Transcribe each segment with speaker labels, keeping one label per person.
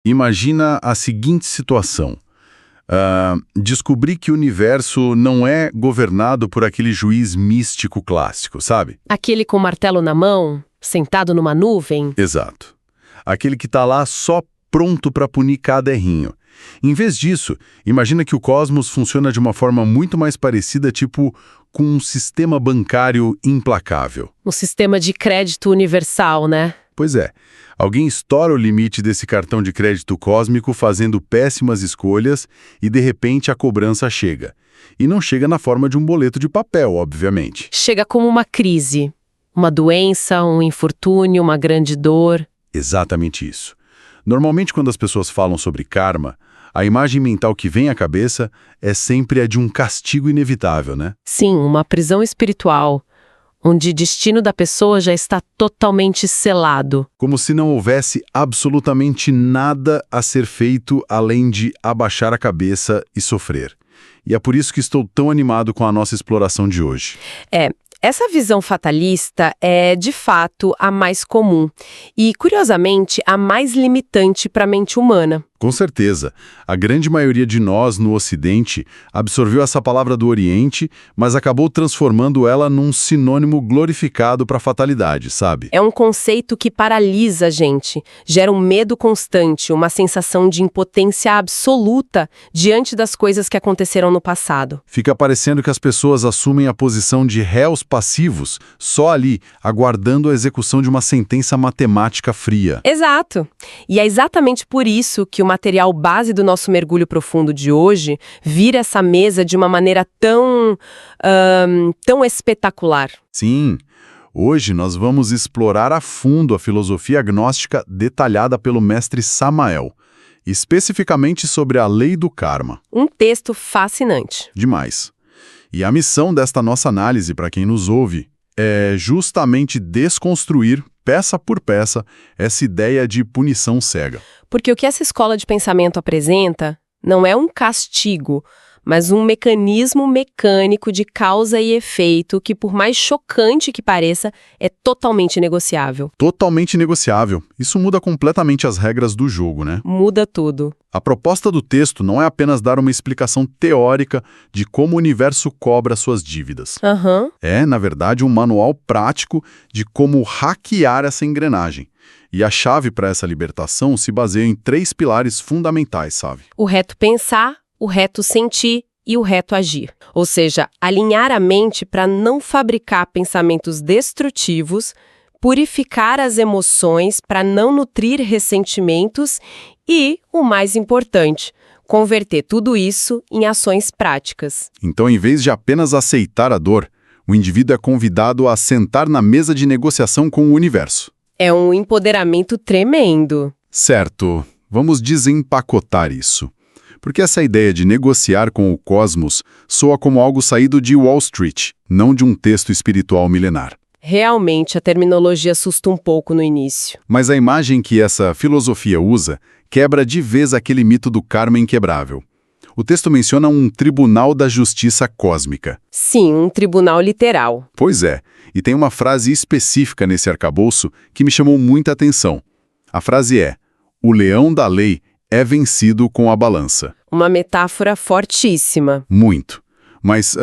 Speaker 1: Imagina a seguinte situação. Descobrir que o universo não é governado por aquele juiz místico clássico, sabe?
Speaker 2: Aquele com o martelo na mão, sentado numa nuvem?
Speaker 1: Exato. Aquele que está lá só pronto para punir cada errinho. Em vez disso, imagina que o cosmos funciona de uma forma muito mais parecida, tipo com um sistema bancário implacável.
Speaker 2: Um sistema de crédito universal, né?
Speaker 1: Pois é. Alguém estoura o limite desse cartão de crédito cósmico fazendo péssimas escolhas e, de repente, a cobrança chega. E não chega na forma de um boleto de papel, obviamente.
Speaker 2: Chega como uma crise. Uma doença, um infortúnio, uma grande dor.
Speaker 1: Exatamente isso. Normalmente, quando as pessoas falam sobre karma, a imagem mental que vem à cabeça é sempre a de um castigo inevitável, né?
Speaker 2: Sim, uma prisão espiritual, onde o destino da pessoa já está totalmente selado.
Speaker 1: Como se não houvesse absolutamente nada a ser feito além de abaixar a cabeça e sofrer. E é por isso que estou tão animado com a nossa exploração de hoje.
Speaker 2: Essa visão fatalista é, de fato, a mais comum e, curiosamente, a mais limitante para a mente humana.
Speaker 1: Com certeza. A grande maioria de nós, no Ocidente, absorveu essa palavra do Oriente, mas acabou transformando ela num sinônimo glorificado para a fatalidade, sabe?
Speaker 2: É um conceito que paralisa a gente, gera um medo constante, uma sensação de impotência absoluta diante das coisas que aconteceram no passado.
Speaker 1: Fica parecendo que as pessoas assumem a posição de réus passivos, só ali, aguardando a execução de uma sentença matemática fria.
Speaker 2: Exato. E é exatamente por isso que o material base do nosso mergulho profundo de hoje vira essa mesa de uma maneira tão espetacular.
Speaker 1: Sim, hoje nós vamos explorar a fundo a filosofia agnóstica detalhada pelo mestre Samael, especificamente sobre a lei do karma.
Speaker 2: Um texto fascinante.
Speaker 1: Demais. E a missão desta nossa análise, para quem nos ouve, é justamente desconstruir, peça por peça, essa ideia de punição cega.
Speaker 2: Porque o que essa escola de pensamento apresenta não é um castigo, mas um mecanismo mecânico de causa e efeito que, por mais chocante que pareça, é totalmente negociável.
Speaker 1: Totalmente negociável. Isso muda completamente as regras do jogo, né?
Speaker 2: Muda tudo.
Speaker 1: A proposta do texto não é apenas dar uma explicação teórica de como o universo cobra suas dívidas. É, na verdade, um manual prático de como hackear essa engrenagem. E a chave para essa libertação se baseia em 3 pilares fundamentais, sabe?
Speaker 2: O reto pensar, o reto sentir e o reto agir. Ou seja, alinhar a mente para não fabricar pensamentos destrutivos, purificar as emoções para não nutrir ressentimentos e, o mais importante, converter tudo isso em ações práticas.
Speaker 1: Então, em vez de apenas aceitar a dor, o indivíduo é convidado a sentar na mesa de negociação com o universo.
Speaker 2: É um empoderamento tremendo.
Speaker 1: Certo, vamos desempacotar isso. Porque essa ideia de negociar com o cosmos soa como algo saído de Wall Street, não de um texto espiritual milenar.
Speaker 2: Realmente, a terminologia assusta um pouco no início.
Speaker 1: Mas a imagem que essa filosofia usa quebra de vez aquele mito do karma inquebrável. O texto menciona um tribunal da justiça cósmica.
Speaker 2: Sim, um tribunal literal.
Speaker 1: Pois é, e tem uma frase específica nesse arcabouço que me chamou muita atenção. A frase é: o leão da lei é vencido com a balança.
Speaker 2: Uma metáfora fortíssima.
Speaker 1: Muito. Mas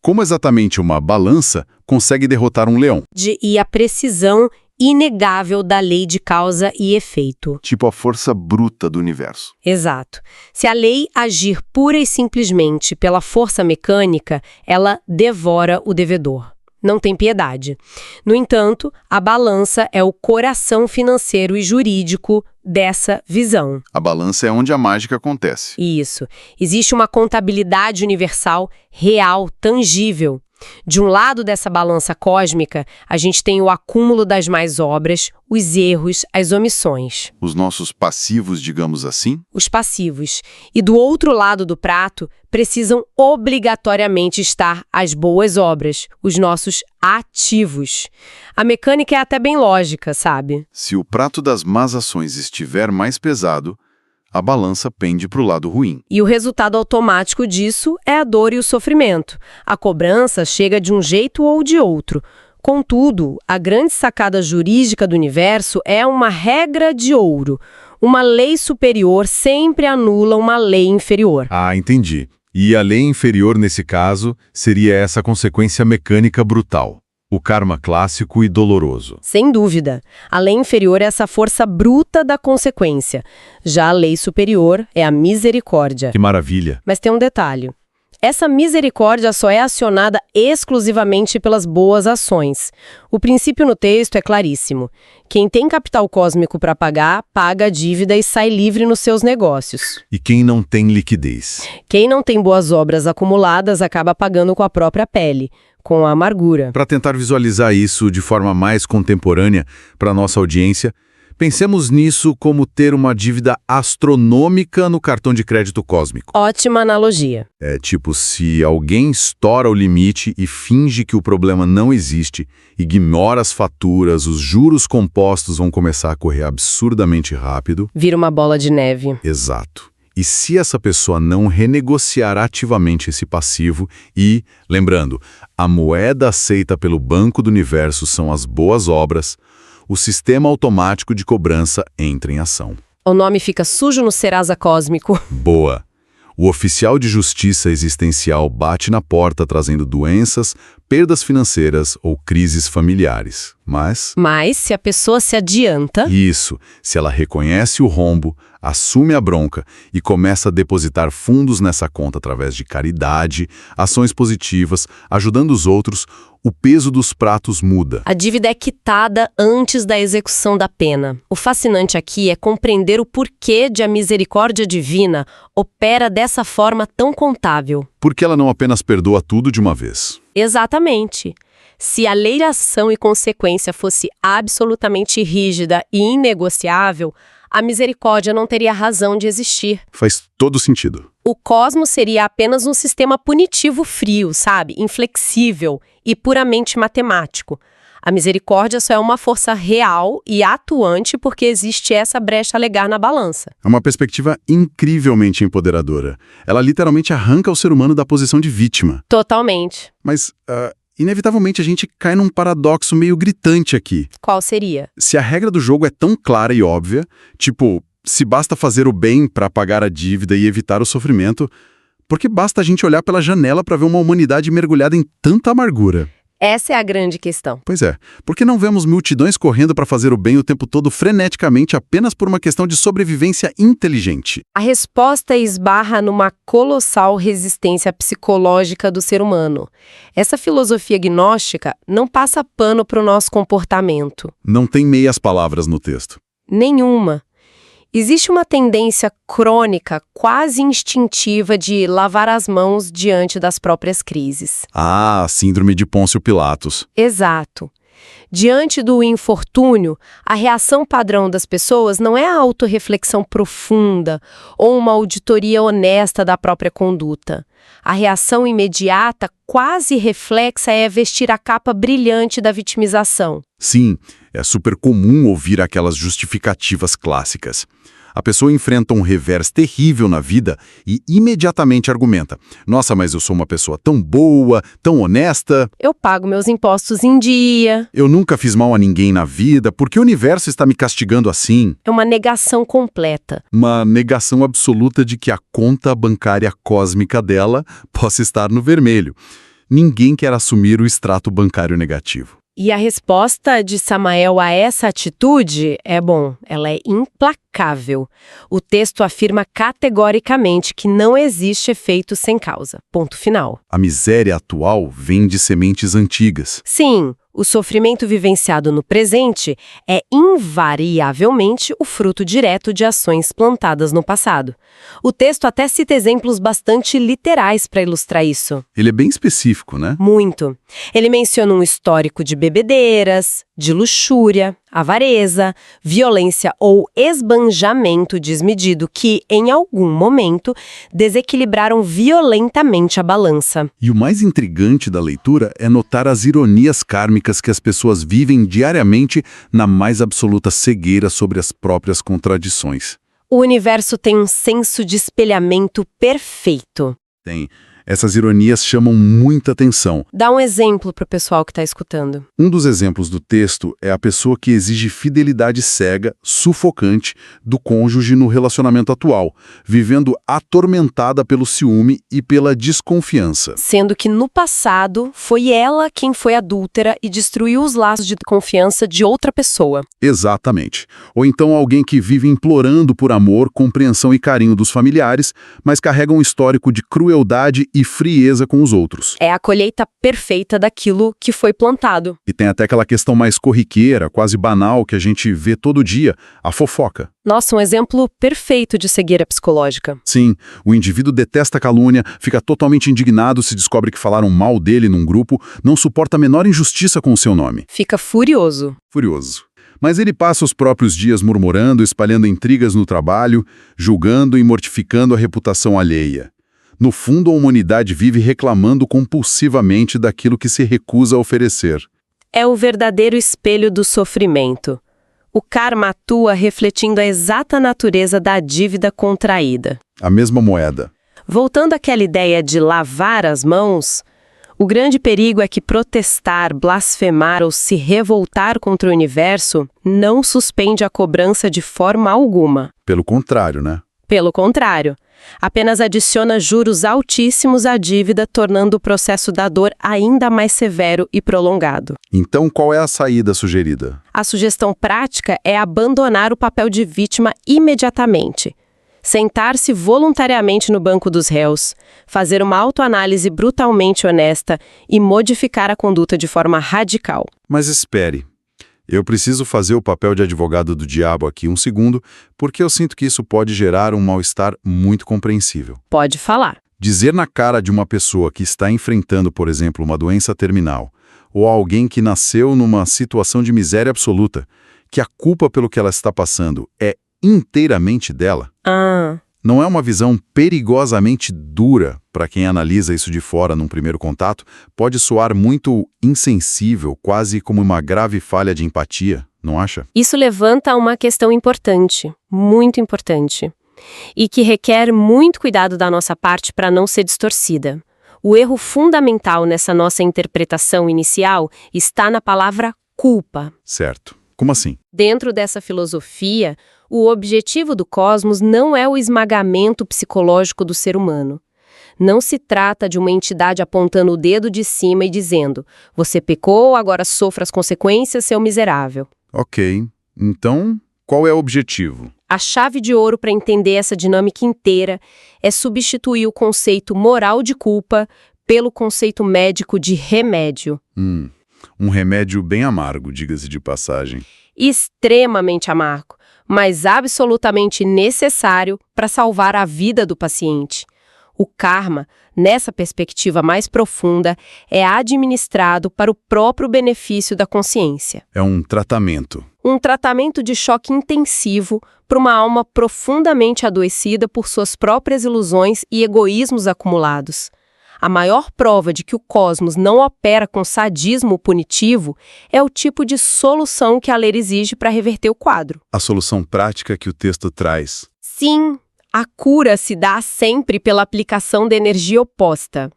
Speaker 1: como exatamente uma balança consegue derrotar um leão?
Speaker 2: E a precisão inegável da lei de causa e efeito.
Speaker 1: Tipo a força bruta do universo.
Speaker 2: Exato. Se a lei agir pura e simplesmente pela força mecânica, ela devora o devedor. Não tem piedade. No entanto, a balança é o coração financeiro e jurídico dessa visão.
Speaker 1: A balança é onde a mágica acontece.
Speaker 2: Isso. Existe uma contabilidade universal, real, tangível. De um lado dessa balança cósmica, a gente tem o acúmulo das más obras, os erros, as omissões.
Speaker 1: Os nossos passivos, digamos assim?
Speaker 2: Os passivos. E do outro lado do prato, precisam obrigatoriamente estar as boas obras, os nossos ativos. A mecânica é até bem lógica, sabe?
Speaker 1: Se o prato das más ações estiver mais pesado, a balança pende para o lado ruim.
Speaker 2: E o resultado automático disso é a dor e o sofrimento. A cobrança chega de um jeito ou de outro. Contudo, a grande sacada jurídica do universo é uma regra de ouro, Uma lei superior sempre anula uma lei inferior.
Speaker 1: Ah, entendi. E a lei inferior, nesse caso, seria essa consequência mecânica brutal. O karma clássico e doloroso.
Speaker 2: Sem dúvida. A lei inferior é essa força bruta da consequência. Já a lei superior é a misericórdia.
Speaker 1: Que maravilha.
Speaker 2: Mas tem um detalhe. Essa misericórdia só é acionada exclusivamente pelas boas ações. O princípio no texto é claríssimo. Quem tem capital cósmico para pagar, paga a dívida e sai livre nos seus negócios.
Speaker 1: E quem não tem liquidez?
Speaker 2: Quem não tem boas obras acumuladas acaba pagando com a própria pele, com a amargura.
Speaker 1: Para tentar visualizar isso de forma mais contemporânea para a nossa audiência, pensemos nisso como ter uma dívida astronômica no cartão de crédito cósmico.
Speaker 2: Ótima analogia.
Speaker 1: É tipo, se alguém estoura o limite e finge que o problema não existe, ignora as faturas, os juros compostos vão começar a correr absurdamente rápido.
Speaker 2: Vira uma bola de neve.
Speaker 1: Exato. E se essa pessoa não renegociar ativamente esse passivo e, lembrando, a moeda aceita pelo Banco do Universo são as boas obras, o sistema automático de cobrança entra em ação.
Speaker 2: O nome fica sujo no Serasa cósmico.
Speaker 1: Boa! O oficial de justiça existencial bate na porta trazendo doenças, perdas financeiras ou crises familiares. Mas,
Speaker 2: se a pessoa se adianta...
Speaker 1: Isso, se ela reconhece o rombo, assume a bronca e começa a depositar fundos nessa conta através de caridade, ações positivas, ajudando os outros, o peso dos pratos muda.
Speaker 2: A dívida é quitada antes da execução da pena. O fascinante aqui é compreender o porquê de a misericórdia divina opera dessa forma tão contável.
Speaker 1: Porque ela não apenas perdoa tudo de uma vez.
Speaker 2: Exatamente. Se a lei de ação e consequência fosse absolutamente rígida e inegociável, a misericórdia não teria razão de existir.
Speaker 1: Faz todo sentido.
Speaker 2: O cosmos seria apenas um sistema punitivo frio, sabe? Inflexível e puramente matemático. A misericórdia só é uma força real e atuante porque existe essa brecha legal na balança.
Speaker 1: É uma perspectiva incrivelmente empoderadora. Ela literalmente arranca o ser humano da posição de vítima.
Speaker 2: Totalmente.
Speaker 1: Mas, inevitavelmente, a gente cai num paradoxo meio gritante aqui.
Speaker 2: Qual seria?
Speaker 1: Se a regra do jogo é tão clara e óbvia, tipo, se basta fazer o bem para pagar a dívida e evitar o sofrimento, por que basta a gente olhar pela janela para ver uma humanidade mergulhada em tanta amargura?
Speaker 2: Essa é a grande questão.
Speaker 1: Pois é. Por que não vemos multidões correndo para fazer o bem o tempo todo freneticamente apenas por uma questão de sobrevivência inteligente?
Speaker 2: A resposta esbarra numa colossal resistência psicológica do ser humano. Essa filosofia gnóstica não passa pano para o nosso comportamento.
Speaker 1: Não tem meias palavras no texto.
Speaker 2: Nenhuma. Existe uma tendência crônica, quase instintiva, de lavar as mãos diante das próprias crises.
Speaker 1: Ah, síndrome de Pôncio Pilatos.
Speaker 2: Exato. Diante do infortúnio, a reação padrão das pessoas não é a autorreflexão profunda ou uma auditoria honesta da própria conduta. A reação imediata, quase reflexa, é vestir a capa brilhante da vitimização.
Speaker 1: Sim, é super comum ouvir aquelas justificativas clássicas. A pessoa enfrenta um revés terrível na vida e imediatamente argumenta: nossa, mas eu sou uma pessoa tão boa, tão honesta.
Speaker 2: Eu pago meus impostos em dia.
Speaker 1: Eu nunca fiz mal a ninguém na vida, por que o universo está me castigando assim?
Speaker 2: É uma negação completa.
Speaker 1: Uma negação absoluta de que a conta bancária cósmica dela possa estar no vermelho. Ninguém quer assumir o extrato bancário negativo.
Speaker 2: E a resposta de Samael a essa atitude ela é implacável. O texto afirma categoricamente que não existe efeito sem causa. Ponto final.
Speaker 1: A miséria atual vem de sementes antigas.
Speaker 2: Sim, o sofrimento vivenciado no presente é invariavelmente o fruto direto de ações plantadas no passado. O texto até cita exemplos bastante literais para ilustrar isso.
Speaker 1: Ele é bem específico, né?
Speaker 2: Muito. Ele menciona um histórico de bebedeiras, de luxúria, avareza, violência ou esbanjamento desmedido que, em algum momento, desequilibraram violentamente a balança.
Speaker 1: E o mais intrigante da leitura é notar as ironias kármicas que as pessoas vivem diariamente na mais absoluta cegueira sobre as próprias contradições.
Speaker 2: O universo tem um senso de espelhamento perfeito.
Speaker 1: Tem. Essas ironias chamam muita atenção.
Speaker 2: Dá um exemplo para o pessoal que está escutando.
Speaker 1: Um dos exemplos do texto é a pessoa que exige fidelidade cega, sufocante, do cônjuge no relacionamento atual, vivendo atormentada pelo ciúme e pela desconfiança.
Speaker 2: Sendo que no passado foi ela quem foi adúltera e destruiu os laços de confiança de outra pessoa.
Speaker 1: Exatamente. Ou então alguém que vive implorando por amor, compreensão e carinho dos familiares, mas carrega um histórico de crueldade e frieza com os outros.
Speaker 2: É a colheita perfeita daquilo que foi plantado.
Speaker 1: E tem até aquela questão mais corriqueira, quase banal, que a gente vê todo dia, a fofoca.
Speaker 2: Nossa, um exemplo perfeito de cegueira psicológica.
Speaker 1: Sim, o indivíduo detesta a calúnia, fica totalmente indignado se descobre que falaram mal dele num grupo, não suporta a menor injustiça com o seu nome.
Speaker 2: Fica furioso.
Speaker 1: Furioso. Mas ele passa os próprios dias murmurando, espalhando intrigas no trabalho, julgando e mortificando a reputação alheia. No fundo, a humanidade vive reclamando compulsivamente daquilo que se recusa a oferecer.
Speaker 2: É o verdadeiro espelho do sofrimento. O karma atua refletindo a exata natureza da dívida contraída.
Speaker 1: A mesma moeda.
Speaker 2: Voltando àquela ideia de lavar as mãos, o grande perigo é que protestar, blasfemar ou se revoltar contra o universo não suspende a cobrança de forma alguma.
Speaker 1: Pelo contrário, né?
Speaker 2: Pelo contrário, apenas adiciona juros altíssimos à dívida, tornando o processo da dor ainda mais severo e prolongado.
Speaker 1: Então, qual é a saída sugerida?
Speaker 2: A sugestão prática é abandonar o papel de vítima imediatamente. Sentar-se voluntariamente no banco dos réus, fazer uma autoanálise brutalmente honesta e modificar a conduta de forma radical.
Speaker 1: Mas espere. Eu preciso fazer o papel de advogado do diabo aqui um segundo, porque eu sinto que isso pode gerar um mal-estar muito compreensível.
Speaker 2: Pode falar.
Speaker 1: Dizer na cara de uma pessoa que está enfrentando, por exemplo, uma doença terminal, ou alguém que nasceu numa situação de miséria absoluta, que a culpa pelo que ela está passando é inteiramente dela, não é uma visão perigosamente dura para quem analisa isso de fora num primeiro contato? Pode soar muito insensível, quase como uma grave falha de empatia, não acha?
Speaker 2: Isso levanta uma questão importante, muito importante, e que requer muito cuidado da nossa parte para não ser distorcida. O erro fundamental nessa nossa interpretação inicial está na palavra culpa.
Speaker 1: Certo. Como assim?
Speaker 2: Dentro dessa filosofia, o objetivo do cosmos não é o esmagamento psicológico do ser humano. Não se trata de uma entidade apontando o dedo de cima e dizendo: você pecou, agora sofra as consequências, seu miserável.
Speaker 1: Ok. Então, qual é o objetivo?
Speaker 2: A chave de ouro para entender essa dinâmica inteira é substituir o conceito moral de culpa pelo conceito médico de remédio.
Speaker 1: Um remédio bem amargo, diga-se de passagem.
Speaker 2: Extremamente amargo, mas absolutamente necessário para salvar a vida do paciente. O karma, nessa perspectiva mais profunda, é administrado para o próprio benefício da consciência.
Speaker 1: É um tratamento.
Speaker 2: Um tratamento de choque intensivo para uma alma profundamente adoecida por suas próprias ilusões e egoísmos acumulados. A maior prova de que o cosmos não opera com sadismo punitivo é o tipo de solução que a lei exige para reverter o quadro.
Speaker 1: A solução prática que o texto traz.
Speaker 2: Sim, a cura se dá sempre pela aplicação da energia oposta.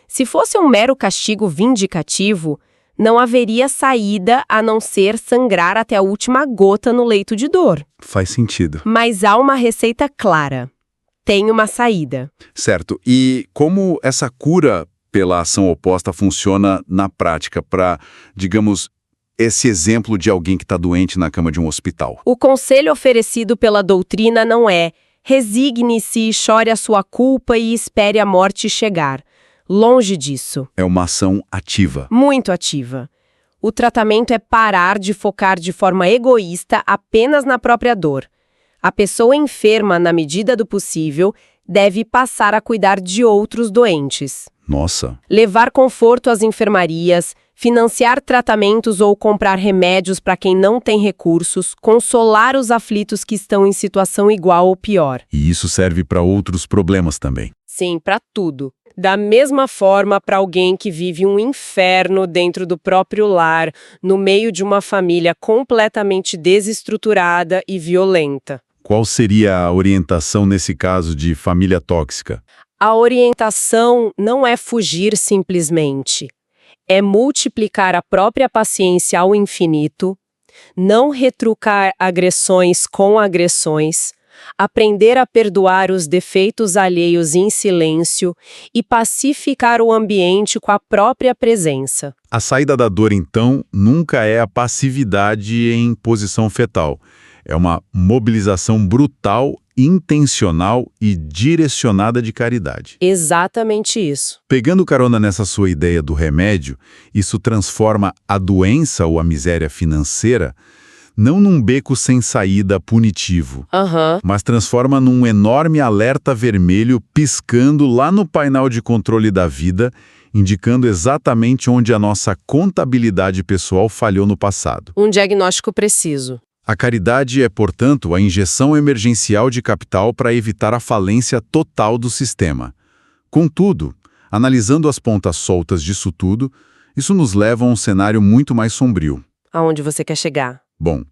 Speaker 2: Se fosse um mero castigo vindicativo, não haveria saída a não ser sangrar até a última gota no leito de dor.
Speaker 1: Faz sentido.
Speaker 2: Mas há uma receita clara. Tem uma saída.
Speaker 1: Certo. E como essa cura pela ação oposta funciona na prática para, digamos, esse exemplo de alguém que está doente na cama de um hospital?
Speaker 2: O conselho oferecido pela doutrina não é: resigne-se e chore a sua culpa e espere a morte chegar. Longe disso.
Speaker 1: É uma ação ativa.
Speaker 2: Muito ativa. O tratamento é parar de focar de forma egoísta apenas na própria dor. A pessoa enferma, na medida do possível, deve passar a cuidar de outros doentes.
Speaker 1: Nossa.
Speaker 2: Levar conforto às enfermarias, financiar tratamentos ou comprar remédios para quem não tem recursos, consolar os aflitos que estão em situação igual ou pior.
Speaker 1: E isso serve para outros problemas também.
Speaker 2: Sim, para tudo. Da mesma forma, para alguém que vive um inferno dentro do próprio lar, no meio de uma família completamente desestruturada e violenta.
Speaker 1: Qual seria a orientação nesse caso de família tóxica?
Speaker 2: A orientação não é fugir simplesmente. É multiplicar a própria paciência ao infinito, não retrucar agressões com agressões, aprender a perdoar os defeitos alheios em silêncio e pacificar o ambiente com a própria presença.
Speaker 1: A saída da dor, então, nunca é a passividade em posição fetal. É uma mobilização brutal, intencional e direcionada de caridade.
Speaker 2: Exatamente isso.
Speaker 1: Pegando carona nessa sua ideia do remédio, isso transforma a doença ou a miséria financeira não num beco sem saída punitivo, mas transforma num enorme alerta vermelho piscando lá no painel de controle da vida, indicando exatamente onde a nossa contabilidade pessoal falhou no passado.
Speaker 2: Um diagnóstico preciso.
Speaker 1: A caridade é, portanto, a injeção emergencial de capital para evitar a falência total do sistema. Contudo, analisando as pontas soltas disso tudo, isso nos leva a um cenário muito mais sombrio.
Speaker 2: Aonde você quer chegar?
Speaker 1: Bom,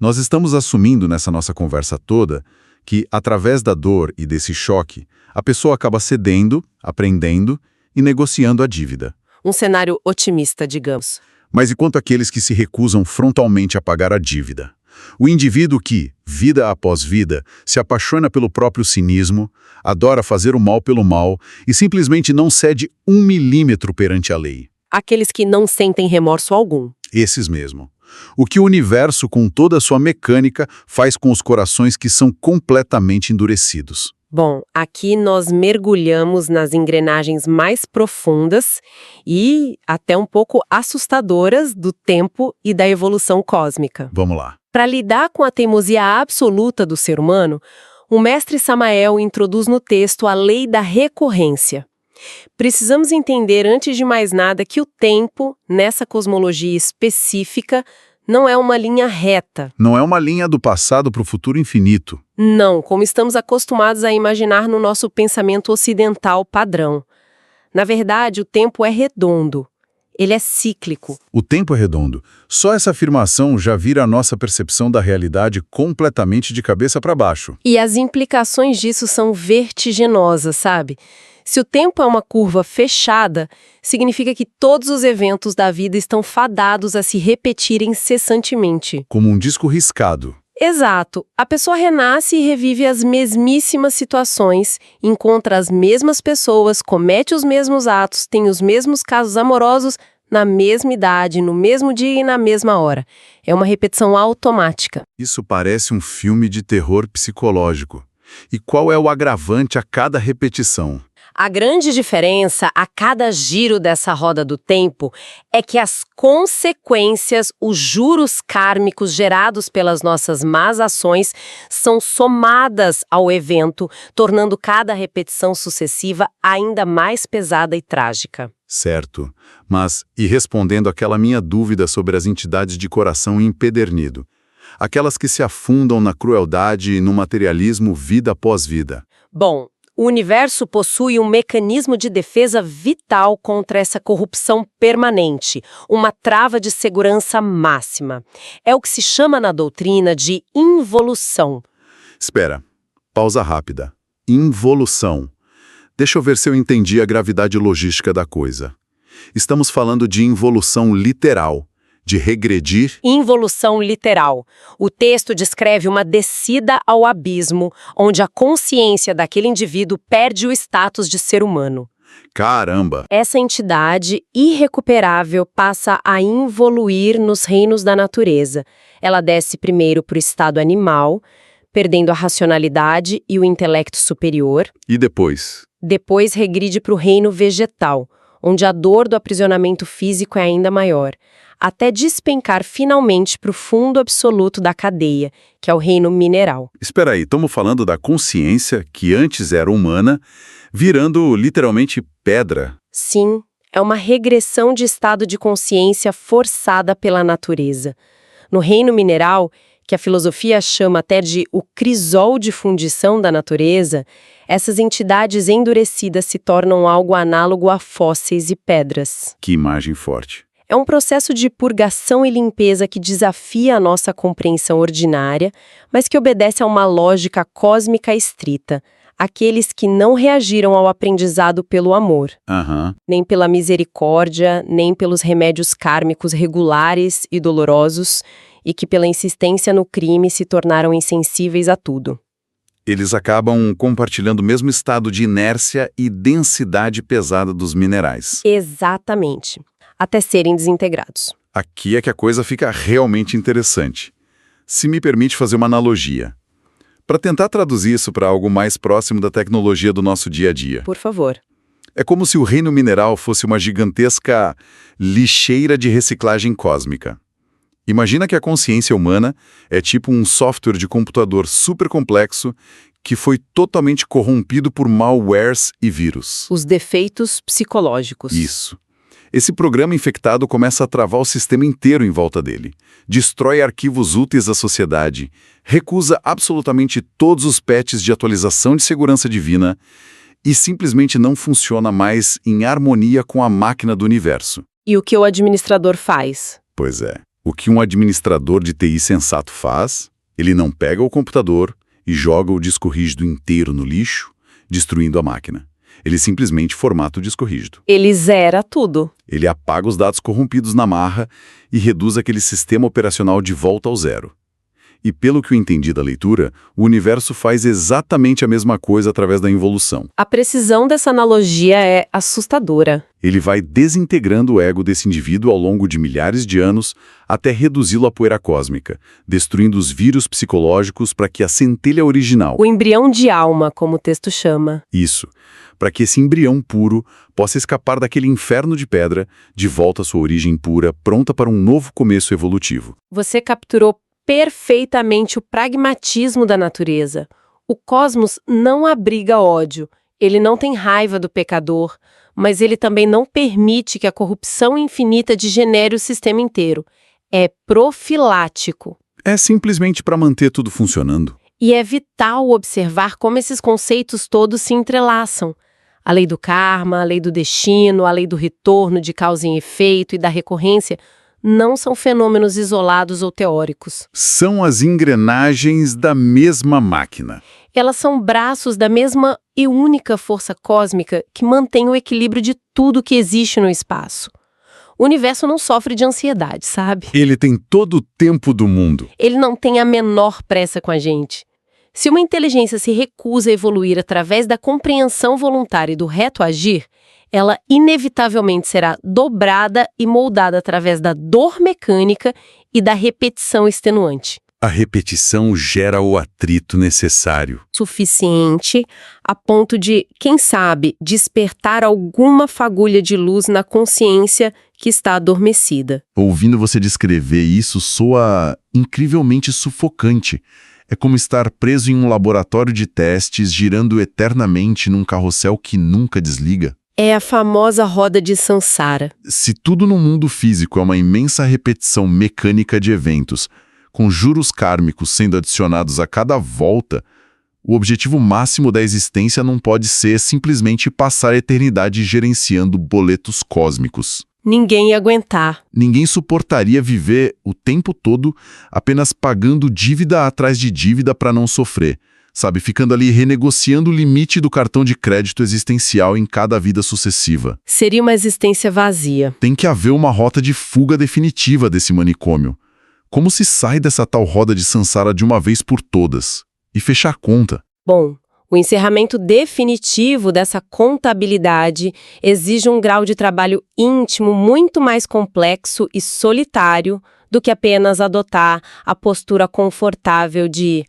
Speaker 1: nós estamos assumindo nessa nossa conversa toda que, através da dor e desse choque, a pessoa acaba cedendo, aprendendo e negociando a dívida.
Speaker 2: Um cenário otimista, digamos.
Speaker 1: Mas e quanto àqueles que se recusam frontalmente a pagar a dívida? O indivíduo que, vida após vida, se apaixona pelo próprio cinismo, adora fazer o mal pelo mal e simplesmente não cede 1 milímetro perante a lei.
Speaker 2: Aqueles que não sentem remorso algum.
Speaker 1: Esses mesmo. O que o universo, com toda a sua mecânica, faz com os corações que são completamente endurecidos.
Speaker 2: Bom, aqui nós mergulhamos nas engrenagens mais profundas e até um pouco assustadoras do tempo e da evolução cósmica.
Speaker 1: Vamos lá.
Speaker 2: Para lidar com a teimosia absoluta do ser humano, o mestre Samael introduz no texto a lei da recorrência. Precisamos entender, antes de mais nada, que o tempo, nessa cosmologia específica, não é uma linha reta.
Speaker 1: Não é uma linha do passado para o futuro infinito.
Speaker 2: Não, como estamos acostumados a imaginar no nosso pensamento ocidental padrão. Na verdade, o tempo é redondo. Ele é cíclico.
Speaker 1: O tempo é redondo. Só essa afirmação já vira a nossa percepção da realidade completamente de cabeça para baixo.
Speaker 2: E as implicações disso são vertiginosas, sabe? Se o tempo é uma curva fechada, significa que todos os eventos da vida estão fadados a se repetir incessantemente.
Speaker 1: Como um disco riscado.
Speaker 2: Exato. A pessoa renasce e revive as mesmíssimas situações, encontra as mesmas pessoas, comete os mesmos atos, tem os mesmos casos amorosos na mesma idade, no mesmo dia e na mesma hora. É uma repetição automática.
Speaker 1: Isso parece um filme de terror psicológico. E qual é o agravante a cada repetição?
Speaker 2: A grande diferença a cada giro dessa roda do tempo é que as consequências, os juros kármicos gerados pelas nossas más ações, são somadas ao evento, tornando cada repetição sucessiva ainda mais pesada e trágica.
Speaker 1: Certo. Mas, e respondendo àquela minha dúvida sobre as entidades de coração empedernido, aquelas que se afundam na crueldade e no materialismo vida após vida.
Speaker 2: Bom, o universo possui um mecanismo de defesa vital contra essa corrupção permanente, uma trava de segurança máxima. É o que se chama na doutrina de involução.
Speaker 1: Espera, pausa rápida. Involução. Deixa eu ver se eu entendi a gravidade logística da coisa. Estamos falando de involução literal, de regredir.
Speaker 2: Involução literal. O texto descreve uma descida ao abismo, onde a consciência daquele indivíduo perde o status de ser humano.
Speaker 1: Caramba!
Speaker 2: Essa entidade irrecuperável passa a involuir nos reinos da natureza. Ela desce primeiro para o estado animal, perdendo a racionalidade e o intelecto superior.
Speaker 1: E depois?
Speaker 2: Depois regride para o reino vegetal, onde a dor do aprisionamento físico é ainda maior, até despencar finalmente para o fundo absoluto da cadeia, que é o reino mineral.
Speaker 1: Espera aí, estamos falando da consciência, que antes era humana, virando literalmente pedra.
Speaker 2: Sim, é uma regressão de estado de consciência forçada pela natureza. No reino mineral, que a filosofia chama até de o crisol de fundição da natureza, essas entidades endurecidas se tornam algo análogo a fósseis e pedras.
Speaker 1: Que imagem forte.
Speaker 2: É um processo de purgação e limpeza que desafia a nossa compreensão ordinária, mas que obedece a uma lógica cósmica estrita. aqueles que não reagiram ao aprendizado pelo amor, nem pela misericórdia, nem pelos remédios kármicos regulares e dolorosos, e que pela insistência no crime se tornaram insensíveis a tudo.
Speaker 1: Eles acabam compartilhando o mesmo estado de inércia e densidade pesada dos minerais.
Speaker 2: Exatamente. Até serem desintegrados.
Speaker 1: Aqui é que a coisa fica realmente interessante. Se me permite fazer uma analogia. Para tentar traduzir isso para algo mais próximo da tecnologia do nosso dia a dia.
Speaker 2: Por favor.
Speaker 1: É como se o reino mineral fosse uma gigantesca lixeira de reciclagem cósmica. Imagina que a consciência humana é tipo um software de computador super complexo que foi totalmente corrompido por malwares e vírus.
Speaker 2: Os defeitos psicológicos.
Speaker 1: Isso. Esse programa infectado começa a travar o sistema inteiro em volta dele, destrói arquivos úteis à sociedade, recusa absolutamente todos os patches de atualização de segurança divina e simplesmente não funciona mais em harmonia com a máquina do universo.
Speaker 2: E o que o administrador faz?
Speaker 1: Pois é. O que um administrador de TI sensato faz? Ele não pega o computador e joga o disco rígido inteiro no lixo, destruindo a máquina. Ele simplesmente formata o disco rígido.
Speaker 2: Ele zera tudo.
Speaker 1: Ele apaga os dados corrompidos na marra e reduz aquele sistema operacional de volta ao zero. E pelo que eu entendi da leitura, o universo faz exatamente a mesma coisa através da involução.
Speaker 2: A precisão dessa analogia é assustadora.
Speaker 1: Ele vai desintegrando o ego desse indivíduo ao longo de milhares de anos até reduzi-lo à poeira cósmica, destruindo os vírus psicológicos para que a centelha original...
Speaker 2: O embrião de alma, como o texto chama.
Speaker 1: Isso. Para que esse embrião puro possa escapar daquele inferno de pedra, de volta à sua origem pura, pronta para um novo começo evolutivo.
Speaker 2: Você capturou perfeitamente o pragmatismo da natureza. O cosmos não abriga ódio, ele não tem raiva do pecador, mas ele também não permite que a corrupção infinita degenere o sistema inteiro. É profilático.
Speaker 1: É simplesmente para manter tudo funcionando.
Speaker 2: E é vital observar como esses conceitos todos se entrelaçam. A lei do karma, a lei do destino, a lei do retorno de causa e efeito e da recorrência não são fenômenos isolados ou teóricos.
Speaker 1: São as engrenagens da mesma máquina.
Speaker 2: Elas são braços da mesma e única força cósmica que mantém o equilíbrio de tudo que existe no espaço. O universo não sofre de ansiedade, sabe?
Speaker 1: Ele tem todo o tempo do mundo.
Speaker 2: Ele não tem a menor pressa com a gente. Se uma inteligência se recusa a evoluir através da compreensão voluntária e do reto agir, ela inevitavelmente será dobrada e moldada através da dor mecânica e da repetição extenuante.
Speaker 1: A repetição gera o atrito necessário.
Speaker 2: Suficiente a ponto de, quem sabe, despertar alguma fagulha de luz na consciência que está adormecida.
Speaker 1: Ouvindo você descrever isso soa incrivelmente sufocante. É como estar preso em um laboratório de testes, girando eternamente num carrossel que nunca desliga.
Speaker 2: É a famosa roda de Sansara.
Speaker 1: Se tudo no mundo físico é uma imensa repetição mecânica de eventos, com juros kármicos sendo adicionados a cada volta, o objetivo máximo da existência não pode ser simplesmente passar a eternidade gerenciando boletos cósmicos.
Speaker 2: Ninguém ia aguentar.
Speaker 1: Ninguém suportaria viver o tempo todo apenas pagando dívida atrás de dívida para não sofrer. Sabe, ficando ali renegociando o limite do cartão de crédito existencial em cada vida sucessiva.
Speaker 2: Seria uma existência vazia.
Speaker 1: Tem que haver uma rota de fuga definitiva desse manicômio. Como se sai dessa tal roda de Sansara de uma vez por todas? E fechar a conta?
Speaker 2: Bom, o encerramento definitivo dessa contabilidade exige um grau de trabalho íntimo muito mais complexo e solitário do que apenas adotar a postura confortável de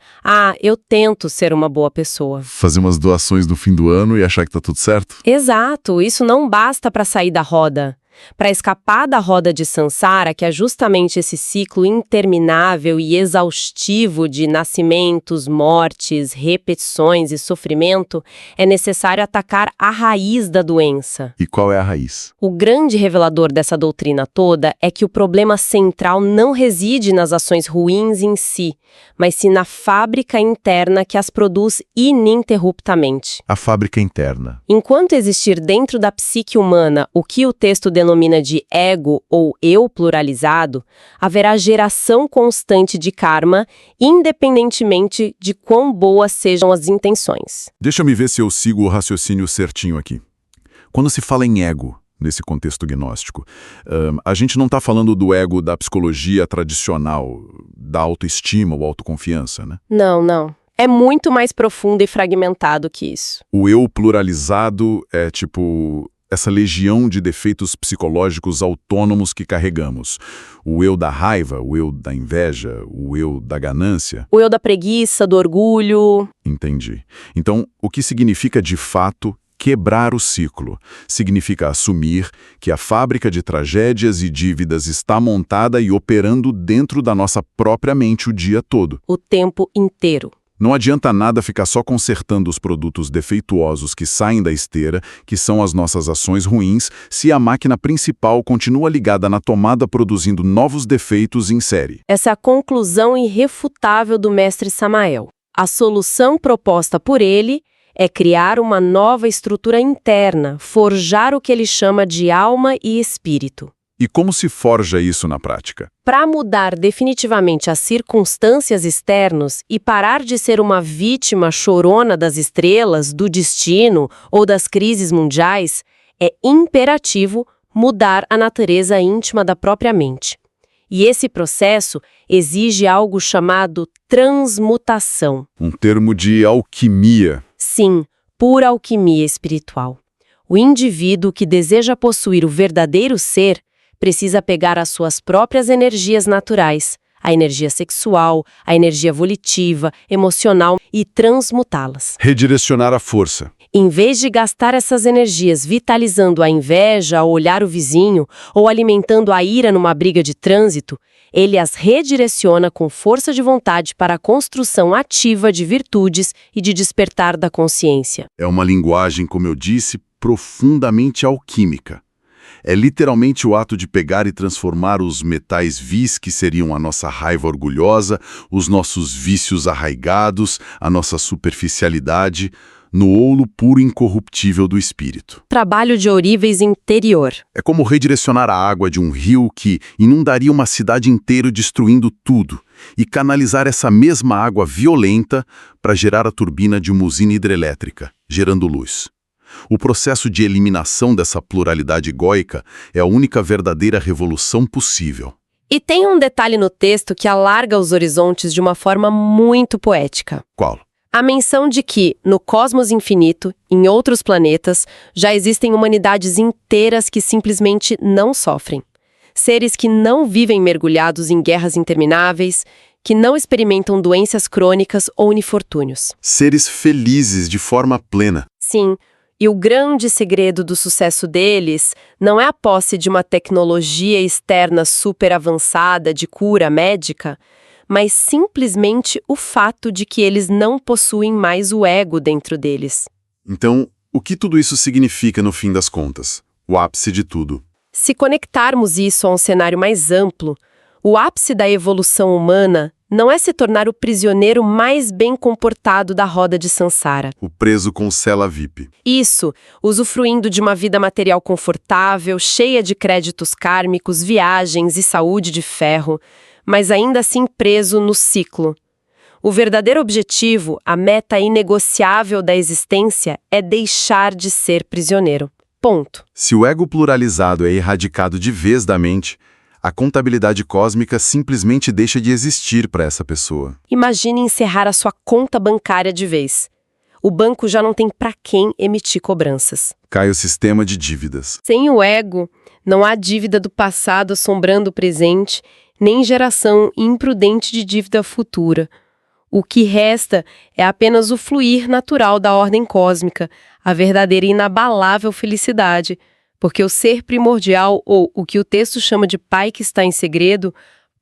Speaker 2: eu tento ser uma boa pessoa.
Speaker 1: Fazer umas doações no fim do ano e achar que tá tudo certo?
Speaker 2: Exato, isso não basta para sair da roda. Para escapar da roda de Sansara, que é justamente esse ciclo interminável e exaustivo de nascimentos, mortes, repetições e sofrimento, é necessário atacar a raiz da doença.
Speaker 1: E qual é a raiz?
Speaker 2: O grande revelador dessa doutrina toda é que o problema central não reside nas ações ruins em si, mas sim na fábrica interna que as produz ininterruptamente.
Speaker 1: A fábrica interna.
Speaker 2: Enquanto existir dentro da psique humana o que o texto denomina denomina de ego ou eu pluralizado, haverá geração constante de karma, independentemente de quão boas sejam as intenções.
Speaker 1: Deixa-me ver se eu sigo o raciocínio certinho aqui. Quando se fala em ego, nesse contexto gnóstico, a gente não está falando do ego da psicologia tradicional, da autoestima ou autoconfiança, né?
Speaker 2: Não. É muito mais profundo e fragmentado que isso.
Speaker 1: O eu pluralizado é tipo essa legião de defeitos psicológicos autônomos que carregamos. O eu da raiva, o eu da inveja, o eu da ganância.
Speaker 2: O eu da preguiça, do orgulho.
Speaker 1: Entendi. Então, o que significa de fato quebrar o ciclo? Significa assumir que a fábrica de tragédias e dívidas está montada e operando dentro da nossa própria mente o dia todo.
Speaker 2: O tempo inteiro.
Speaker 1: Não adianta nada ficar só consertando os produtos defeituosos que saem da esteira, que são as nossas ações ruins, se a máquina principal continua ligada na tomada produzindo novos defeitos em série.
Speaker 2: Essa é a conclusão irrefutável do mestre Samael. A solução proposta por ele é criar uma nova estrutura interna, forjar o que ele chama de alma e espírito.
Speaker 1: E como se forja isso na prática?
Speaker 2: Para mudar definitivamente as circunstâncias externas e parar de ser uma vítima chorona das estrelas, do destino ou das crises mundiais, é imperativo mudar a natureza íntima da própria mente. E esse processo exige algo chamado transmutação.
Speaker 1: Um termo de alquimia.
Speaker 2: Sim, pura alquimia espiritual. O indivíduo que deseja possuir o verdadeiro ser precisa pegar as suas próprias energias naturais, a energia sexual, a energia volitiva, emocional e transmutá-las.
Speaker 1: Redirecionar a força.
Speaker 2: Em vez de gastar essas energias vitalizando a inveja ao olhar o vizinho ou alimentando a ira numa briga de trânsito, ele as redireciona com força de vontade para a construção ativa de virtudes e de despertar da consciência.
Speaker 1: É uma linguagem, como eu disse, profundamente alquímica. É literalmente o ato de pegar e transformar os metais vis, que seriam a nossa raiva orgulhosa, os nossos vícios arraigados, a nossa superficialidade, no ouro puro e incorruptível do espírito.
Speaker 2: Trabalho de ourives interior.
Speaker 1: É como redirecionar a água de um rio que inundaria uma cidade inteira destruindo tudo, e canalizar essa mesma água violenta para gerar a turbina de uma usina hidrelétrica, gerando luz. O processo de eliminação dessa pluralidade egóica é a única verdadeira revolução possível.
Speaker 2: E tem um detalhe no texto que alarga os horizontes de uma forma muito poética.
Speaker 1: Qual?
Speaker 2: A menção de que, no cosmos infinito, em outros planetas, já existem humanidades inteiras que simplesmente não sofrem. Seres que não vivem mergulhados em guerras intermináveis, que não experimentam doenças crônicas ou infortúnios.
Speaker 1: Seres felizes de forma plena.
Speaker 2: Sim. E o grande segredo do sucesso deles não é a posse de uma tecnologia externa super avançada de cura médica, mas simplesmente o fato de que eles não possuem mais o ego dentro deles.
Speaker 1: Então, o que tudo isso significa no fim das contas? O ápice de tudo.
Speaker 2: Se conectarmos isso a um cenário mais amplo, o ápice da evolução humana não é se tornar o prisioneiro mais bem comportado da roda de Sansara.
Speaker 1: O preso com cela VIP.
Speaker 2: Isso, usufruindo de uma vida material confortável, cheia de créditos kármicos, viagens e saúde de ferro, mas ainda assim preso no ciclo. O verdadeiro objetivo, a meta inegociável da existência, é deixar de ser prisioneiro. Ponto.
Speaker 1: Se o ego pluralizado é erradicado de vez da mente, a contabilidade cósmica simplesmente deixa de existir para essa pessoa.
Speaker 2: Imagine encerrar a sua conta bancária de vez. O banco já não tem para quem emitir cobranças.
Speaker 1: Cai o sistema de dívidas.
Speaker 2: Sem o ego, não há dívida do passado assombrando o presente, nem geração imprudente de dívida futura. O que resta é apenas o fluir natural da ordem cósmica, a verdadeira e inabalável felicidade, porque o ser primordial, ou o que o texto chama de Pai que está em segredo,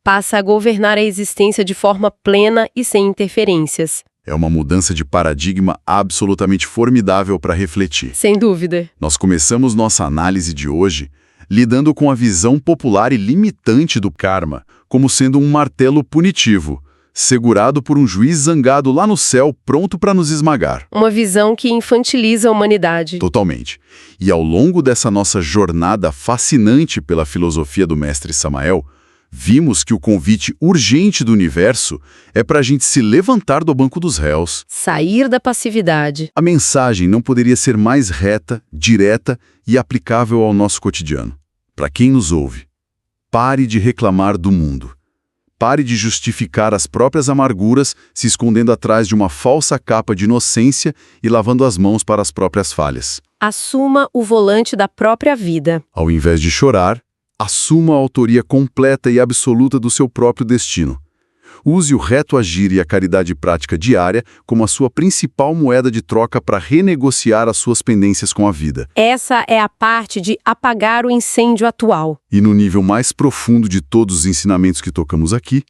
Speaker 2: passa a governar a existência de forma plena e sem interferências.
Speaker 1: É uma mudança de paradigma absolutamente formidável para refletir.
Speaker 2: Sem dúvida.
Speaker 1: Nós começamos nossa análise de hoje lidando com a visão popular e limitante do karma, como sendo um martelo punitivo, segurado por um juiz zangado lá no céu, pronto para nos esmagar.
Speaker 2: Uma visão que infantiliza a humanidade.
Speaker 1: Totalmente. E ao longo dessa nossa jornada fascinante pela filosofia do mestre Samael, vimos que o convite urgente do universo é para a gente se levantar do banco dos réus.
Speaker 2: Sair da passividade.
Speaker 1: A mensagem não poderia ser mais reta, direta e aplicável ao nosso cotidiano. Para quem nos ouve, pare de reclamar do mundo. Pare de justificar as próprias amarguras se escondendo atrás de uma falsa capa de inocência e lavando as mãos para as próprias falhas.
Speaker 2: Assuma o volante da própria vida.
Speaker 1: Ao invés de chorar, assuma a autoria completa e absoluta do seu próprio destino. Use o reto agir e a caridade prática diária como a sua principal moeda de troca para renegociar as suas pendências com a vida.
Speaker 2: Essa é a parte de apagar o incêndio atual.
Speaker 1: E no nível mais profundo de todos os ensinamentos que tocamos aqui,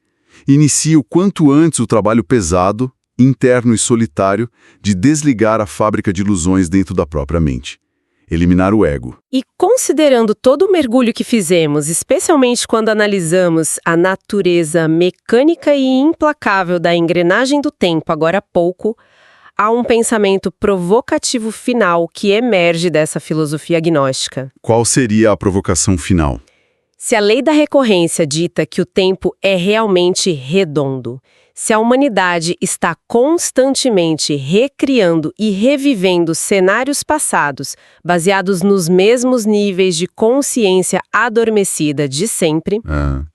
Speaker 1: inicie o quanto antes o trabalho pesado, interno e solitário de desligar a fábrica de ilusões dentro da própria mente. Eliminar o ego.
Speaker 2: E considerando todo o mergulho que fizemos, especialmente quando analisamos a natureza mecânica e implacável da engrenagem do tempo agora há pouco, há um pensamento provocativo final que emerge dessa filosofia agnóstica.
Speaker 1: Qual seria a provocação final?
Speaker 2: Se a lei da recorrência dita que o tempo é realmente redondo, se a humanidade está constantemente recriando e revivendo cenários passados, baseados nos mesmos níveis de consciência adormecida de sempre,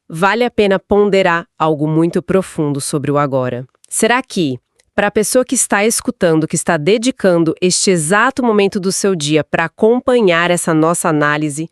Speaker 2: vale a pena ponderar algo muito profundo sobre o agora. Será que, para a pessoa que está escutando, que está dedicando este exato momento do seu dia para acompanhar essa nossa análise,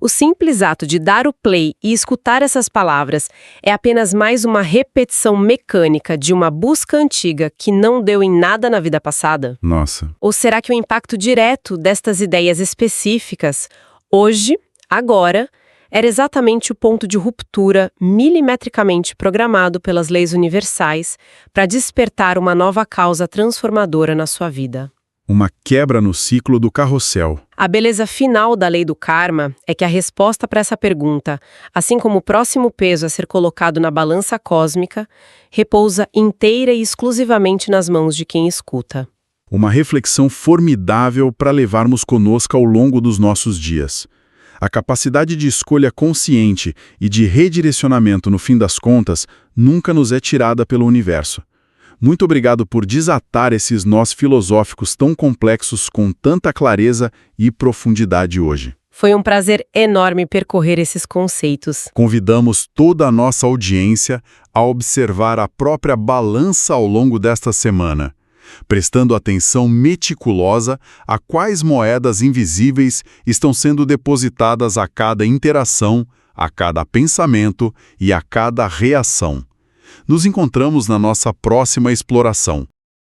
Speaker 2: o simples ato de dar o play e escutar essas palavras é apenas mais uma repetição mecânica de uma busca antiga que não deu em nada na vida passada?
Speaker 1: Nossa.
Speaker 2: Ou será que o impacto direto destas ideias específicas, hoje, agora, era exatamente o ponto de ruptura milimetricamente programado pelas leis universais para despertar uma nova causa transformadora na sua vida?
Speaker 1: Uma quebra no ciclo do carrossel.
Speaker 2: A beleza final da lei do karma é que a resposta para essa pergunta, assim como o próximo peso a ser colocado na balança cósmica, repousa inteira e exclusivamente nas mãos de quem escuta.
Speaker 1: Uma reflexão formidável para levarmos conosco ao longo dos nossos dias. A capacidade de escolha consciente e de redirecionamento, no fim das contas, nunca nos é tirada pelo universo. Muito obrigado por desatar esses nós filosóficos tão complexos com tanta clareza e profundidade hoje.
Speaker 2: Foi um prazer enorme percorrer esses conceitos.
Speaker 1: Convidamos toda a nossa audiência a observar a própria balança ao longo desta semana, prestando atenção meticulosa a quais moedas invisíveis estão sendo depositadas a cada interação, a cada pensamento e a cada reação. Nos encontramos na nossa próxima exploração.